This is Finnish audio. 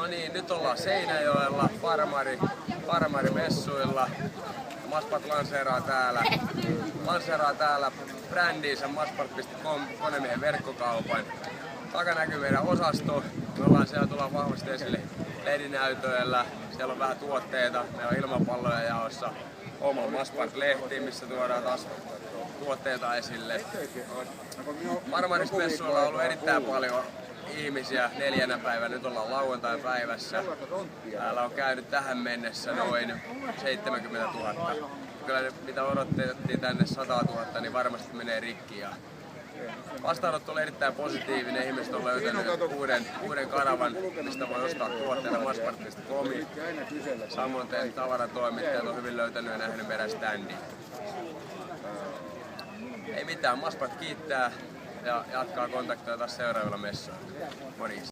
niin, nyt ollaan Seinäjoella, farmarimessuilla. Maspart lanseeraa täällä brändiinsä maspart.com konemiehen verkkokaupan. Takanäkyy meidän osasto. Tullaan vahvasti esille LED-näytöillä. Siellä on vähän tuotteita. Meillä on ilmapalloja jaossa. Oma Maspart-lehti, missä tuodaan taas tuotteita esille. Farmarismessuilla on ollut erittäin paljon ihmisiä 4. päivänä. Nyt ollaan lauantain päivässä. Täällä on käynyt tähän mennessä noin 70 000. Kyllä mitä odotettiin tänne 100 000, niin varmasti menee rikki. Vastaanotto oli erittäin positiivinen. Ihmiset on löytänyt uuden kanavan, mistä voi ostaa tuotteita maspart.com. Samoin tavaratoimittajat on hyvin löytänyt ja nähnyt meidän standin. Ei mitään, Maspart kiittää ja jatkaa kontakteja taas seuraavilla messuilla. Morjens.